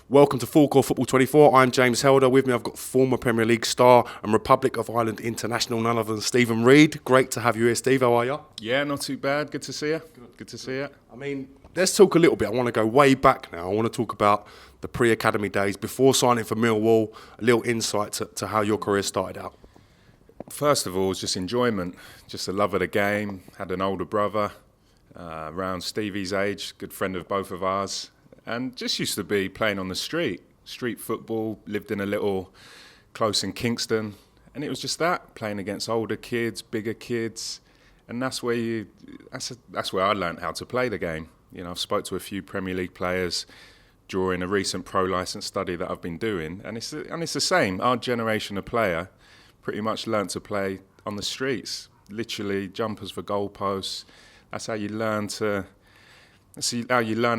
Welcome to Full Court Football 24. I'm James Helder. With me, I've got former Premier League star and Republic of Ireland international, none other than Stephen Reid. Great to have you here, Steve. How are you? Yeah, not too bad. Good to see you. Good to see you. I mean, let's talk a little bit. I want to go way back now. I want to talk about the pre-academy days before signing for Millwall. A little insight to how your career started out. First of all, it's just enjoyment, just a love of the game. Had an older brother around Stevie's age, good friend of both of ours, and just used to be playing on the street football. Lived in a little close in Kingston, and it was just that, playing against older kids, bigger kids, and that's where I learnt how to play the game. You know, I've spoke to a few Premier League players during a recent pro licence study that I've been doing, and it's the same. Our generation of player pretty much learnt to play on the streets, literally jumpers for goalposts. That's how you learn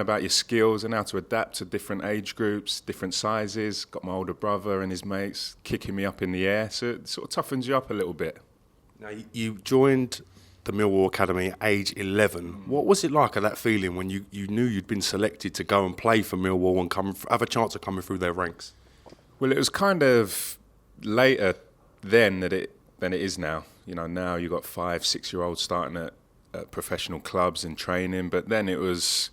about your skills and how to adapt to different age groups, different sizes. Got my older brother and his mates kicking me up in the air, so it sort of toughens you up a little bit. Now, you joined the Millwall Academy at age 11. What was it like, that feeling when you knew you'd been selected to go and play for Millwall and have a chance of coming through their ranks? Well, it was kind of later then than it is now. You know, now you've got 5-6-year-olds starting at professional clubs and training, but then it was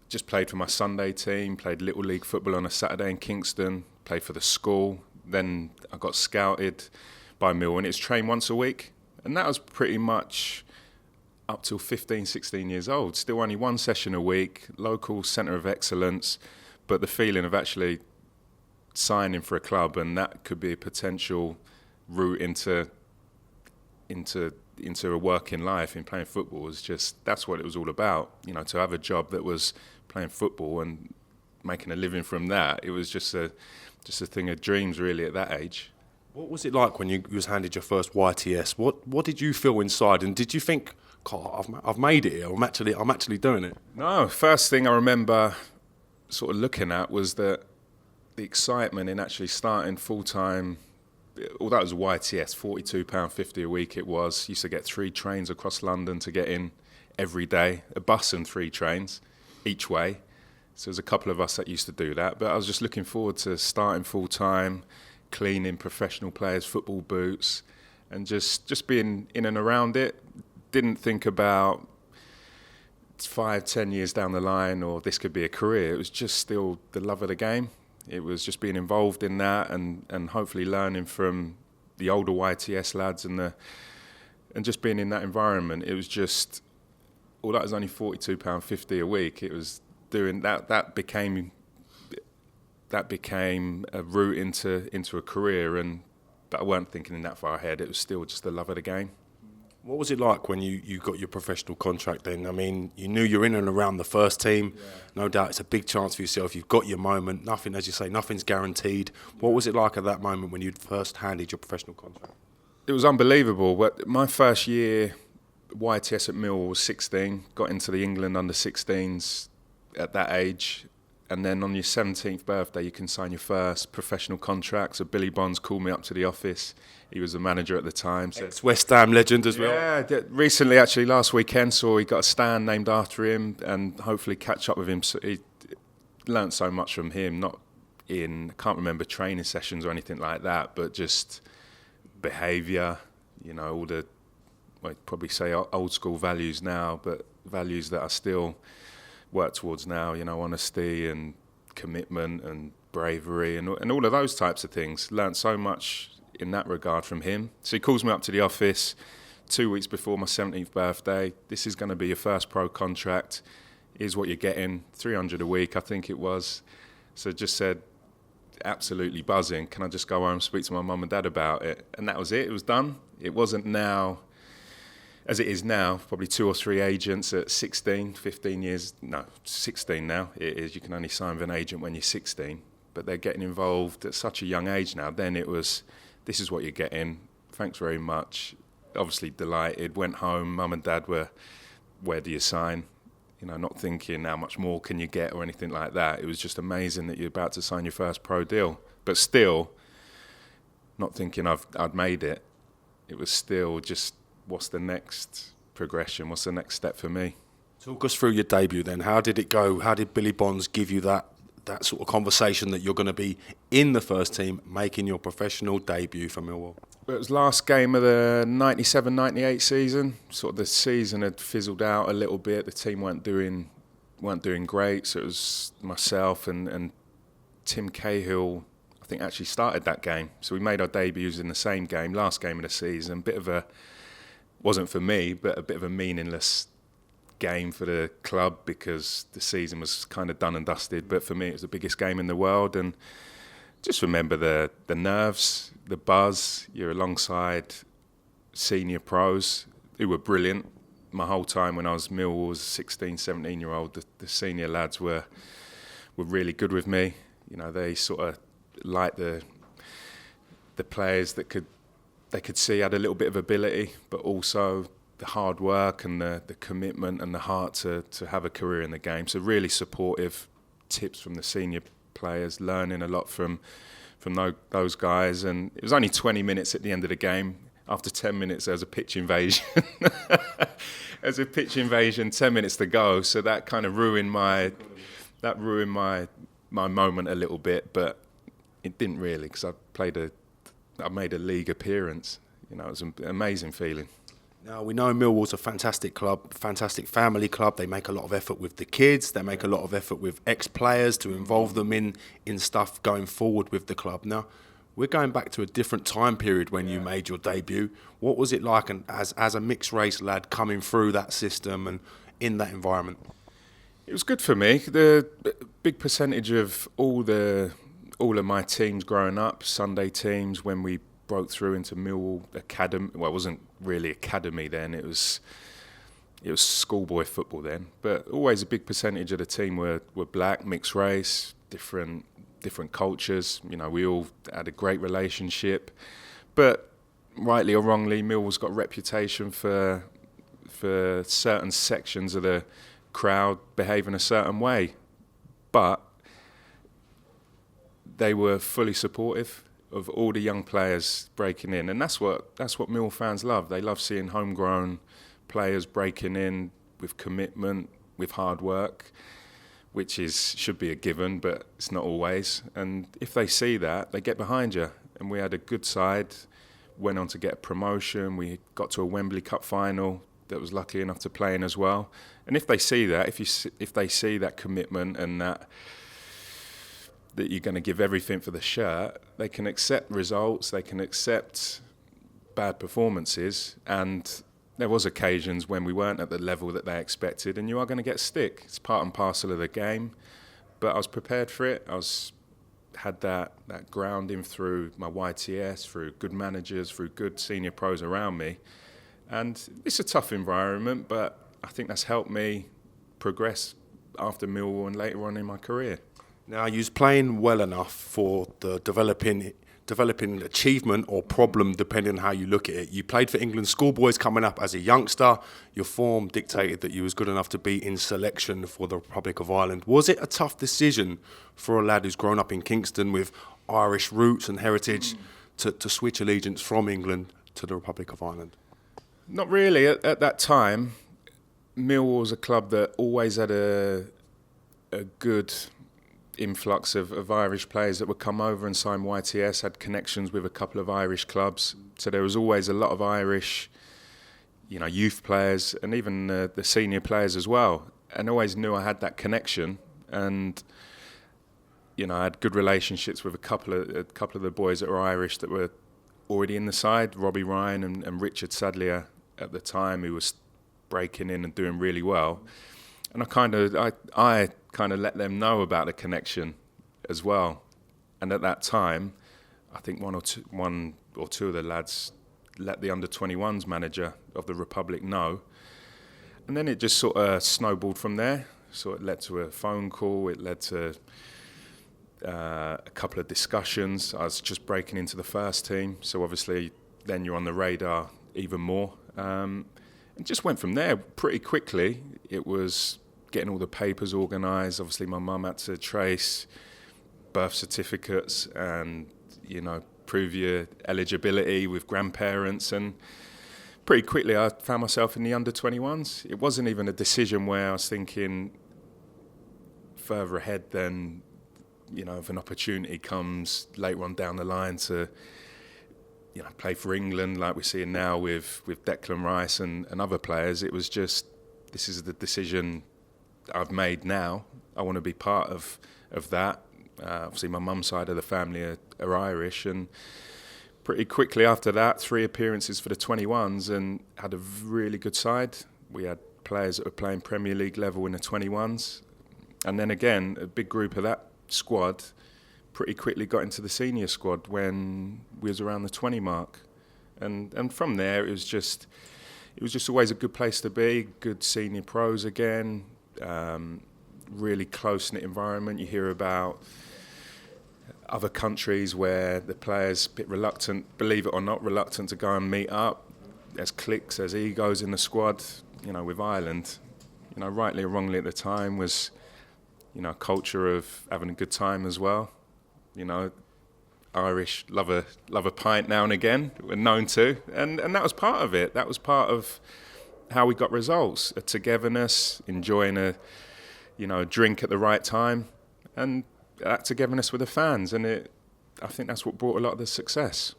just played for my Sunday team, played Little League football on a Saturday in Kingston, played for the school. Then I got scouted by Millwall, and it's trained once a week. And that was pretty much up till 15, 16 years old. Still only one session a week, local centre of excellence, but the feeling of actually signing for a club, and that could be a potential route into a working life in playing football was just, that's what it was all about. You know, to have a job that was playing football and making a living from that, it was just a thing of dreams really at that age. What was it like when you was handed your first YTS? What did you feel inside, and did you think, God, I've made it here, I'm actually doing it? No, first thing I remember sort of looking at was that the excitement in actually starting full-time. Although it was a YTS, £42.50 a week it was. Used to get 3 trains across London to get in every day, a bus and 3 trains each way. So there's a couple of us that used to do that. But I was just looking forward to starting full-time, cleaning professional players' football boots, and just being in and around it. Didn't think about 5-10 years down the line or this could be a career. It was just still the love of the game. It was just being involved in that and hopefully learning from the older YTS lads and just being in that environment. It was just, although it was only £42.50 a week, it was doing that. That became a route into a career, but I weren't thinking that far ahead. It was still just the love of the game. What was it like when you got your professional contract then? I mean, you knew you're in and around the first team. Yeah. No doubt it's a big chance for yourself. You've got your moment. Nothing, as you say, nothing's guaranteed. What was it like at that moment when you'd first handed your professional contract? It was unbelievable. My first year YTS at Millwall was 16. Got into the England under-16s at that age. And then on your 17th birthday, you can sign your first professional contract. So Billy Bonds called me up to the office. He was the manager at the time. So Ex-West Ham legend as well. Yeah, recently, actually, last weekend, saw he got a stand named after him and hopefully catch up with him. So he learnt so much from him, I can't remember training sessions or anything like that, but just behaviour, you know, all the, I'd probably say old school values now, but values that I still work towards now, you know, honesty and commitment and bravery and all of those types of things. Learnt so much in that regard from him. So he calls me up to the office 2 weeks before my 17th birthday. This is going to be your first pro contract. Here's what you're getting, 300 a week, I think it was. So just said, absolutely buzzing. Can I just go home and speak to my mum and dad about it? And that was it. It was done. It wasn't now, as it is now, probably 2 or 3 agents at 16, 15 years. No, 16 now. It is. You can only sign with an agent when you're 16. But they're getting involved at such a young age now. Then it was, this is what you're getting. Thanks very much. Obviously delighted. Went home. Mum and dad were, where do you sign? You know, not thinking how much more can you get or anything like that. It was just amazing that you're about to sign your first pro deal. But still, not thinking I'd made it. It was still just, what's the next progression? What's the next step for me? Talk us through your debut then. How did it go? How did Billy Bonds give you that that sort of conversation that you're going to be in the first team, making your professional debut for Millwall? It was last game of the 97-98 season. Sort of the season had fizzled out a little bit. The team weren't doing great. So it was myself and Tim Cahill, I think, actually started that game. So we made our debuts in the same game, last game of the season. Wasn't for me, but a bit of a meaningless game for the club because the season was kind of done and dusted. But for me, it was the biggest game in the world, and just remember the nerves, the buzz. You're alongside senior pros who were brilliant. My whole time when I was Millwall as a 16, 17-year-old, the senior lads were really good with me. You know, they sort of liked the players that they could see had a little bit of ability, but also the hard work and the commitment and the heart to have a career in the game. So really supportive tips from the senior players, learning a lot from those guys. And it was only 20 minutes at the end of the game. After 10 minutes, there was a pitch invasion. There's a pitch invasion, 10 minutes to go. So that kind of ruined my moment a little bit, but it didn't really, because I made a league appearance. You know, it was an amazing feeling. Now, we know Millwall's a fantastic club, fantastic family club. They make a lot of effort with the kids. They make a lot of effort with ex-players to involve them in stuff going forward with the club. Now, we're going back to a different time period when you made your debut. What was it like as a mixed-race lad coming through that system and in that environment? It was good for me. The big percentage of all of my teams growing up, Sunday teams, when we broke through into Millwall Academy. Well, it wasn't really academy then. It was schoolboy football then. But always a big percentage of the team were black, mixed race, different cultures. You know, we all had a great relationship. But rightly or wrongly, Millwall's got a reputation for certain sections of the crowd behaving a certain way. But they were fully supportive of all the young players breaking in, and that's what Millwall fans love. They love seeing homegrown players breaking in with commitment, with hard work, which should be a given, but it's not always. And if they see that, they get behind you. And we had a good side, went on to get a promotion. We got to a Wembley Cup final that was lucky enough to play in as well. And if they see that, if they see that commitment and that you're going to give everything for the shirt, they can accept results, they can accept bad performances. And there was occasions when we weren't at the level that they expected, and you are going to get stick. It's part and parcel of the game. But I was prepared for it. Had that grounding through my YTS, through good managers, through good senior pros around me. And it's a tough environment, but I think that's helped me progress after Millwall and later on in my career. Now, you was playing well enough for the developing achievement or problem, depending on how you look at it. You played for England schoolboys coming up as a youngster. Your form dictated that you was good enough to be in selection for the Republic of Ireland. Was it a tough decision for a lad who's grown up in Kingston with Irish roots and heritage to switch allegiance from England to the Republic of Ireland? Not really. At that time, Millwall was a club that always had a good influx of Irish players that would come over and sign YTS, had connections with a couple of Irish clubs. So there was always a lot of Irish, youth players and even the senior players as well. And I always knew I had that connection. And, I had good relationships with a couple of the boys that were Irish that were already in the side, Robbie Ryan and Richard Sadlier at the time, who was breaking in and doing really well. And I kind of let them know about the connection as well. And at that time, I think one or two of the lads let the under-21s manager of the Republic know. And then it just sort of snowballed from there. So it led to a phone call, it led to a couple of discussions. I was just breaking into the first team, so obviously then you're on the radar even more. And just went from there pretty quickly. It was getting all the papers organised. Obviously my mum had to trace birth certificates and, prove your eligibility with grandparents. And pretty quickly I found myself in the under-21s. It wasn't even a decision where I was thinking further ahead than if an opportunity comes later on down the line to, play for England like we're seeing now with Declan Rice and other players, it was just, this is the decision I've made now. I want to be part of that. Obviously, my mum's side of the family are Irish, and pretty quickly after that, 3 appearances for the 21s and had a really good side. We had players that were playing Premier League level in the 21s. And then again, a big group of that squad pretty quickly got into the senior squad when we was around the 20 mark. And from there, it was just always a good place to be, good senior pros again, really close-knit environment. You hear about other countries where the players a bit reluctant, believe it or not, reluctant to go and meet up. There's cliques, there's egos in the squad. With Ireland, rightly or wrongly at the time, was, a culture of having a good time as well. Irish love a pint now and again, we're known to, and that was part of it. That was part of how we got results, a togetherness, enjoying a drink at the right time, and that togetherness with the fans, and I think that's what brought a lot of the success.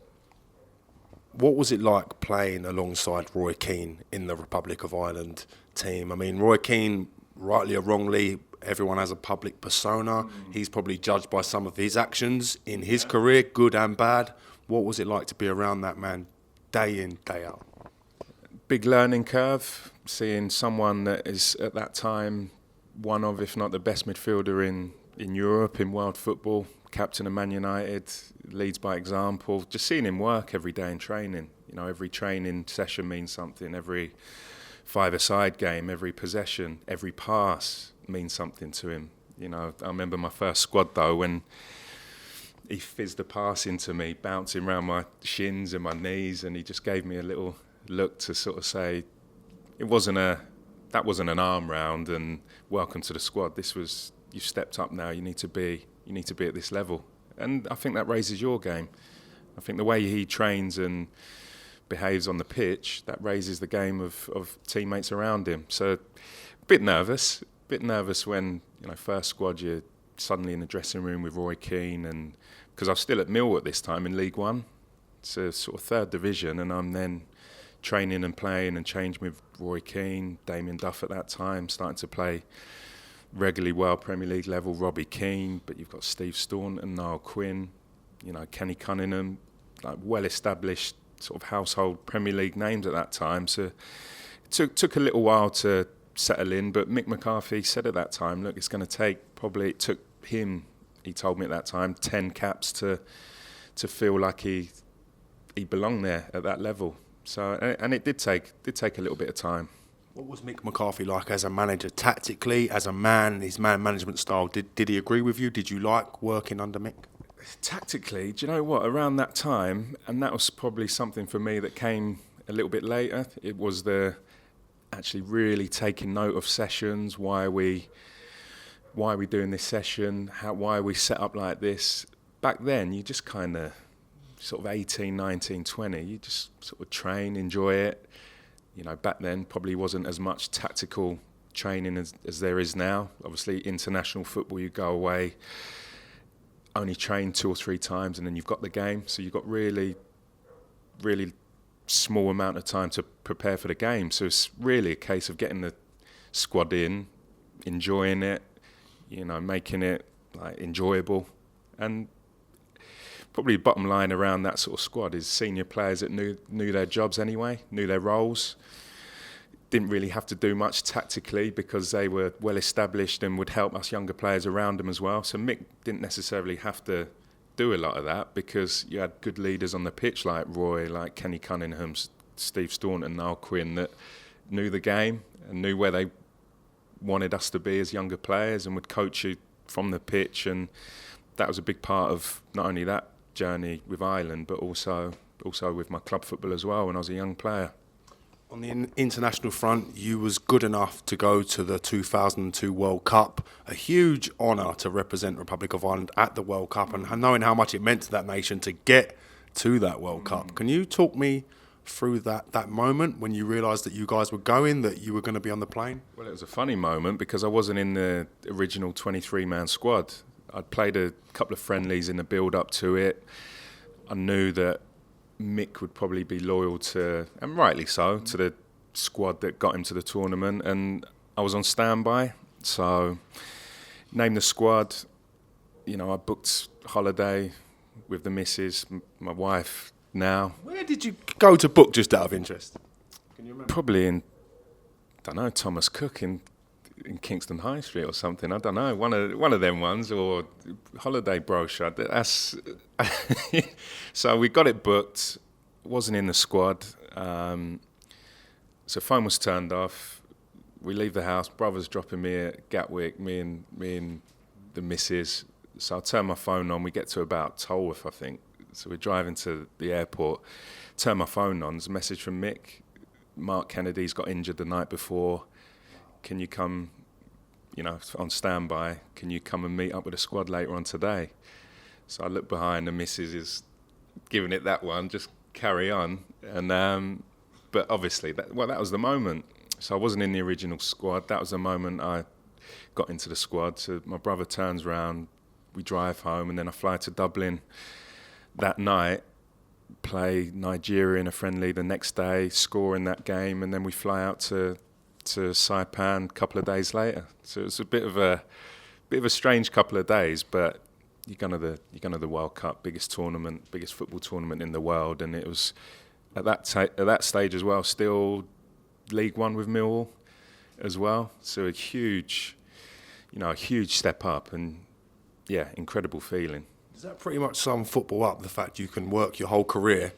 What was it like playing alongside Roy Keane in the Republic of Ireland team? I mean, Roy Keane, rightly or wrongly, everyone has a public persona. He's probably judged by some of his actions in his career, good and bad. What was it like to be around that man day in, day out? Big learning curve, seeing someone that is at that time one of, if not the best midfielder in Europe, in world football, captain of Man United, leads by example. Just seeing him work every day in training. Every training session means something. Every five-a-side game, every possession, every pass means something to him. I remember my first squad though, when he fizzed a pass into me, bouncing around my shins and my knees, and he just gave me a little look to sort of say, that wasn't an arm round and welcome to the squad. This was, you've stepped up now. You need to be at this level. And I think that raises your game. I think the way he trains and behaves on the pitch, that raises the game of teammates around him. So a bit nervous when, first squad, you're suddenly in the dressing room with Roy Keane, and because I was still at Millwall at this time in League One. It's a sort of third division, and I'm then training and playing and changing with Roy Keane, Damien Duff at that time, starting to play regularly well Premier League level, Robbie Keane, but you've got Steve Staunton, Niall Quinn, Kenny Cunningham, like well-established sort of household Premier League names at that time. So it took a little while to settle in, but Mick McCarthy said at that time, look, it's going to take, probably it took him, he told me at that time, 10 caps to feel like he belonged there at that level. So, and it did take a little bit of time. What was Mick McCarthy like as a manager, tactically, as a man, his man management style? Did he agree with you? Did you like working under Mick? Tactically, do you know what? Around that time, and that was probably something for me that came a little bit later, it was the actually really taking note of sessions, why are we doing this session, why are we set up like this. Back then, you just kind of sort of 18, 19, 20, you just sort of train, enjoy it. Back then probably wasn't as much tactical training as there is now. Obviously, international football, you go away, only train 2 or 3 times, and then you've got the game. So you've got really, really small amount of time to prepare for the game. So it's really a case of getting the squad in, enjoying it, making it enjoyable. And probably the bottom line around that sort of squad is senior players that knew their jobs anyway, knew their roles, didn't really have to do much tactically because they were well established and would help us younger players around them as well. So Mick didn't necessarily have to do a lot of that because you had good leaders on the pitch like Roy, like Kenny Cunningham, Steve Staunton, Niall Quinn, that knew the game and knew where they wanted us to be as younger players and would coach you from the pitch. And that was a big part of not only that journey with Ireland, but also with my club football as well when I was a young player. On the international front, you was good enough to go to the 2002 World Cup, a huge honour to represent the Republic of Ireland at the World Cup, and knowing how much it meant to that nation to get to that World Cup. Can you talk me through that moment when you realised that you guys were going, that you were going to be on the plane? Well, it was a funny moment because I wasn't in the original 23-man squad. I'd played a couple of friendlies in the build-up to it. I knew that Mick would probably be loyal to, and rightly so, to the squad that got him to the tournament, and I was on standby. So, named the squad. You know, I booked holiday with the missus, my wife now. Where did you go to book, just out of interest? Can you remember? Probably in, I don't know, Thomas Cook in Kingston High Street or something. I don't know, one of them ones, or holiday brochure. That's so we got it booked. Wasn't in the squad. So phone was turned off. We leave the house. Brother's dropping me at Gatwick. Me and the missus. So I turn my phone on. We get to about Tolworth, I think. So we're driving to the airport. Turn my phone on. There's a message from Mick. Mark Kennedy's got injured the night before. Can you come, you know, on standby? Can you come and meet up with the squad later on today? So I look behind, the missus is giving it that one, just carry on. And but obviously, that was the moment. So I wasn't in the original squad. That was the moment I got into the squad. So my brother turns round, we drive home, and then I fly to Dublin that night, play Nigeria in a friendly the next day, score in that game, and then we fly out to Saipan a couple of days later. So it was a bit of a strange couple of days, but you're going to the World Cup, biggest football tournament in the world, and it was at that stage as well, still League One with Millwall as well. So a huge step up, and yeah, incredible feeling. Does that pretty much sum football up, the fact you can work your whole career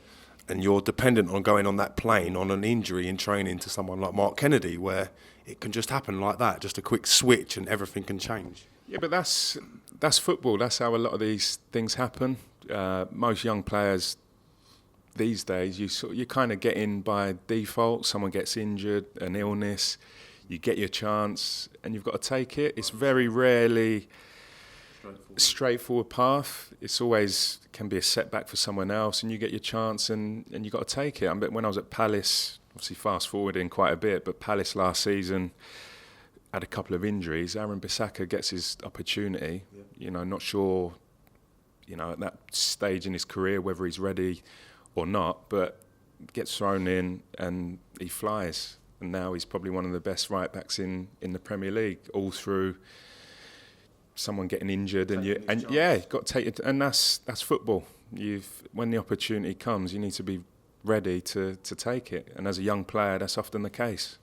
and you're dependent on going on that plane on an injury in training to someone like Mark Kennedy, where it can just happen like that, just a quick switch and everything can change? Yeah, but that's football. That's how a lot of these things happen. Most young players these days, you kind of get in by default. Someone gets injured, an illness, you get your chance and you've got to take it. It's very rarely straightforward path. It's always can be a setback for someone else, and you get your chance and you've got to take it. I mean, when I was at Palace, obviously fast forwarding quite a bit, but Palace last season had a couple of injuries. Aaron Bissaka gets his opportunity. Yeah. You know, not sure, you know, at that stage in his career whether he's ready or not, but gets thrown in and he flies. And now he's probably one of the best right backs in the Premier League, all through someone getting injured, and you've got to take it, and that's football. When the opportunity comes, you need to be ready to take it, and as a young player, that's often the case.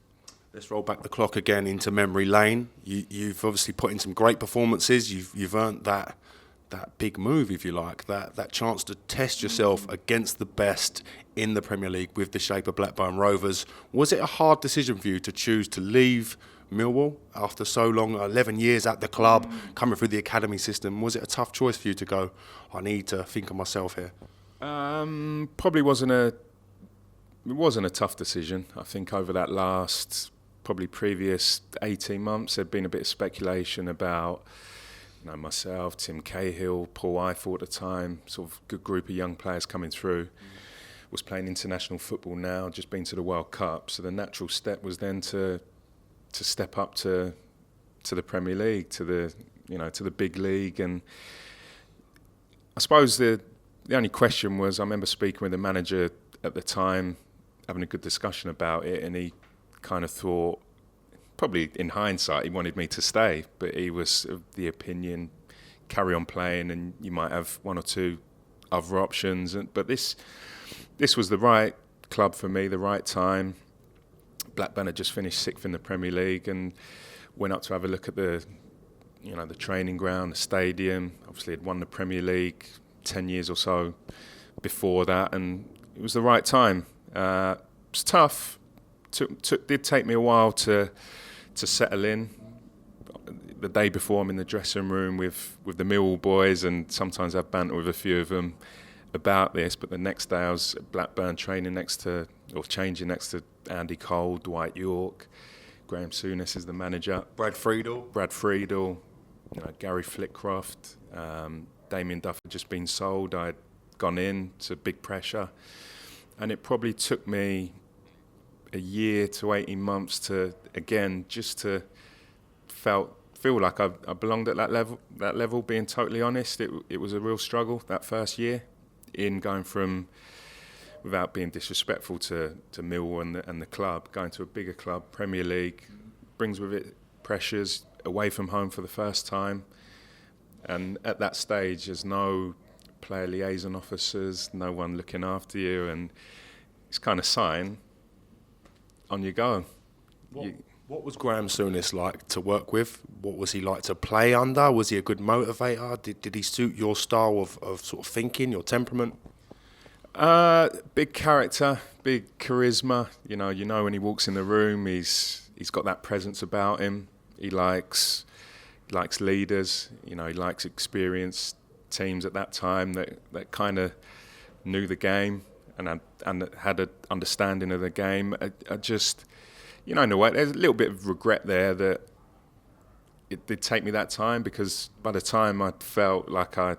Let's roll back the clock again into memory lane. You've obviously put in some great performances. You've earned that big move, if you like, that chance to test yourself against the best in the Premier League with the shape of Blackburn Rovers. Was it a hard decision for you to choose to leave Millwall after so long, 11 years at the club, coming through the academy system? Was it a tough choice for you to go, I need to think of myself here? Probably wasn't a tough decision. I think over that last, probably previous 18 months, there'd been a bit of speculation about, you know, myself, Tim Cahill, Paul Eiffel at the time, sort of good group of young players coming through. Was playing international football now, just been to the World Cup. So the natural step was then to step up to the Premier League, to the big league. And I suppose the only question was, I remember speaking with the manager at the time, having a good discussion about it, and he kind of thought, probably in hindsight, he wanted me to stay, but he was of the opinion, carry on playing and you might have one or two other options. But this was the right club for me, the right time. Blackburn had just finished 6th in the Premier League and went up to have a look at the training ground, the stadium. Obviously had won the Premier League 10 years or so before that, and it was the right time. It was tough. Did take me a while to settle in. The day before, I'm in the dressing room with the Millwall boys, and sometimes I've banter with a few of them about this. But the next day, I was at Blackburn changing next to Andy Cole, Dwight York, Graham Souness is the manager, Brad Friedel, Gary Flitcroft, Damien Duff had just been sold. I'd gone in to big pressure, and it probably took me a year to 18 months to felt feel like I belonged at that level. Being totally honest, it was a real struggle that first year in going from, without being disrespectful to Millwall and the club, going to a bigger club, Premier League, brings with it pressures, away from home for the first time. And at that stage, there's no player liaison officers, no one looking after you, and it's kind of sign, on you go. What was Graham Souness like to work with? What was he like to play under? Was he a good motivator? Did he suit your style of sort of thinking, your temperament? Big character, big charisma. You know when he walks in the room, he's got that presence about him. He likes leaders. He likes experienced teams at that time that kind of knew the game and had an understanding of the game. I just, in a way, there's a little bit of regret there that it did take me that time, because by the time I felt like I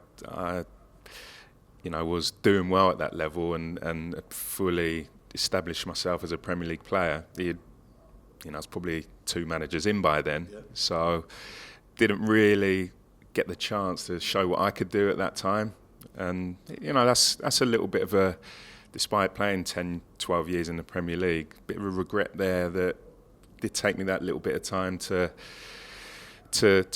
was doing well at that level and fully established myself as a Premier League player, I was probably 2 managers in by then. Yeah. So didn't really get the chance to show what I could do at that time. And, that's a little bit of a, despite playing 10, 12 years in the Premier League, bit of a regret there that did take me that little bit of time to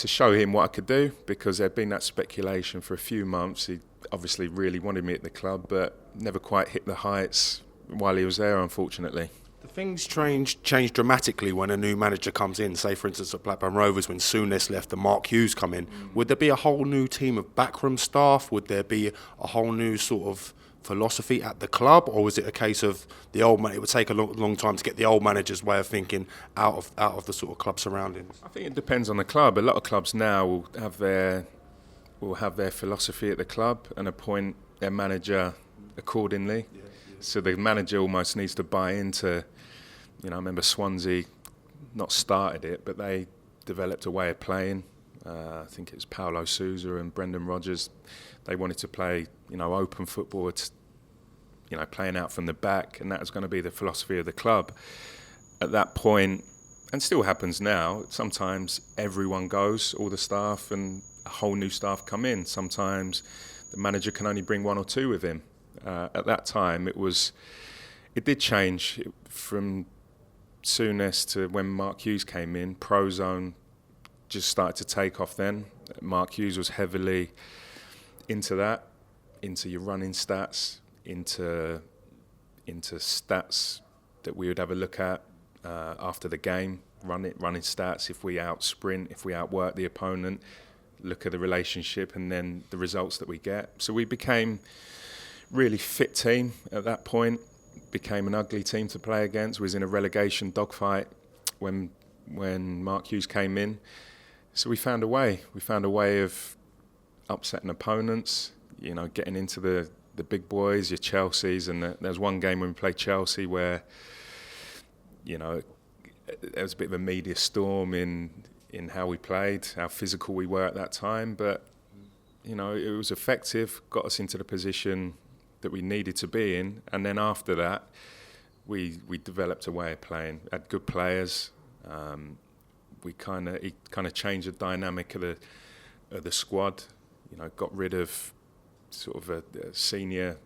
show him what I could do, because there'd been that speculation for a few months. He obviously really wanted me at the club, but never quite hit the heights while he was there, unfortunately. The things change dramatically when a new manager comes in. Say, for instance, at Blackburn Rovers, when Souness left and Mark Hughes come in. Would there be a whole new team of backroom staff? Would there be a whole new sort of philosophy at the club, or was it a case of the old man? It would take a long time to get the old manager's way of thinking out of the sort of club surroundings. I think it depends on the club. A lot of clubs now will have their philosophy at the club and appoint their manager accordingly. Yeah. So the manager almost needs to buy into. I remember Swansea not started it, but they developed a way of playing. I think it was Paulo Sousa and Brendan Rodgers. They wanted to play, open football, playing out from the back, and that was going to be the philosophy of the club. At that point, and still happens now, sometimes everyone goes, all the staff, and a whole new staff come in. Sometimes the manager can only bring 1 or 2 with him. At that time, it did change from Souness to when Mark Hughes came in. Prozone just started to take off then. Mark Hughes was heavily into that, into your running stats, into stats that we would have a look at after the game, running stats, if we out sprint, if we outwork the opponent, look at the relationship and then the results that we get. So we became really fit team at that point, became an ugly team to play against, was in a relegation dogfight when Mark Hughes came in. So we found a way of upsetting opponents, getting into the big boys, your Chelseas, and there was one game when we played Chelsea where, there was a bit of a media storm in how we played, how physical we were at that time, but, it was effective, got us into the position that we needed to be in, and then after that, we developed a way of playing, had good players. He kind of changed the dynamic of the squad. Got rid of sort of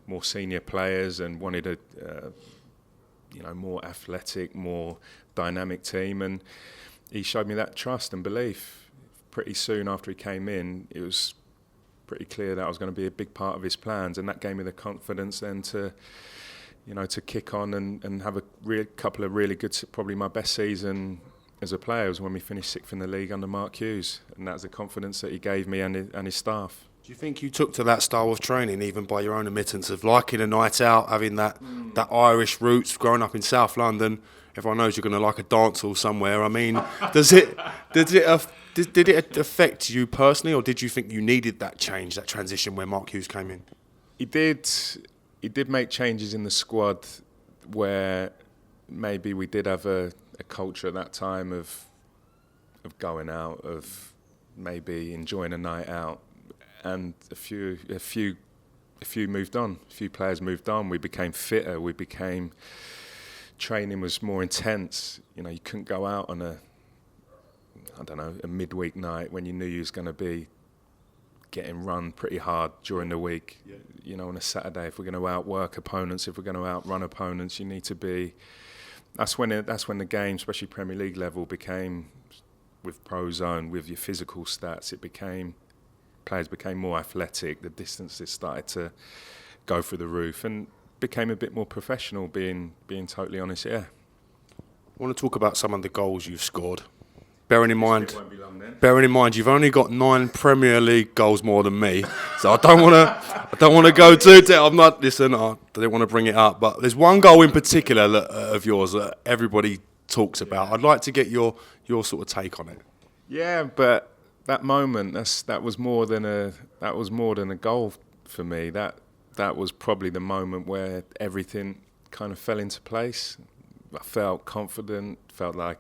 more senior players and wanted a more athletic, more dynamic team. And he showed me that trust and belief. Pretty soon after he came in, it was pretty clear that I was going to be a big part of his plans, and that gave me the confidence then to kick on and have a couple of really good, probably my best season as a player was when we finished 6th in the league under Mark Hughes, and that was the confidence that he gave me and his staff. Do you think you took to that style of training, even by your own admittance, of liking a night out, having that Irish roots, growing up in South London? Everyone knows you're going to like a dance hall somewhere. I mean, did it affect you personally, or did you think you needed that change, that transition when Mark Hughes came in? He did make changes in the squad where maybe we did have a culture at that time of going out, of maybe enjoying a night out, and a few moved on. A few players moved on. We became fitter. Training was more intense. You couldn't go out on I don't know, a midweek night when you knew you was going to be getting run pretty hard during the week. Yeah. You know, on a Saturday, if we're going to outwork opponents, if we're going to outrun opponents, you need to be. That's when the game, especially Premier League level, became, with Pro Zone, with your physical stats, players became more athletic. The distances started to go through the roof and became a bit more professional. Being totally honest, yeah. I want to talk about some of the goals you've scored. Bearing in mind, you've only got 9 Premier League goals more than me, so I don't want to go too. I'm not. Listen, I don't want to bring it up, but there's one goal in particular of yours that everybody talks about. I'd like to get your sort of take on it. Yeah, but that moment, that was more than a goal for me. That was probably the moment where everything kind of fell into place. I felt confident. Felt like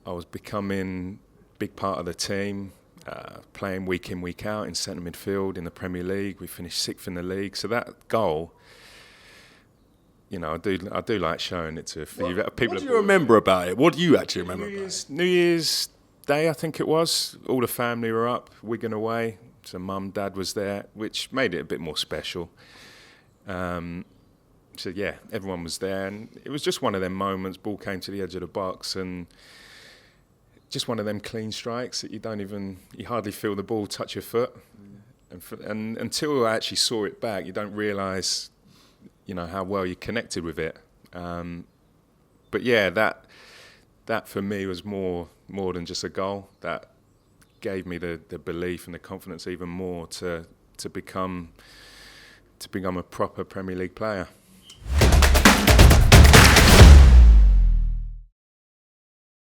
I was becoming a big part of the team, playing week in, week out in centre midfield in the Premier League. We finished 6th in the league. So that goal, you know, I do like showing it to a few people. What do you remember about it? What do you actually remember about it? New Year's Day, I think it was. All the family were up, Wigan away. So Mum, Dad was there, which made it a bit more special. So yeah, everyone was there. And it was just one of them moments. Ball came to the edge of the box and just one of them clean strikes that you hardly feel the ball touch your foot. And until I actually saw it back, you don't realise, you know, how well you connected with it. But yeah, that for me was more than just a goal. That gave me the belief and the confidence even more to become a proper Premier League player.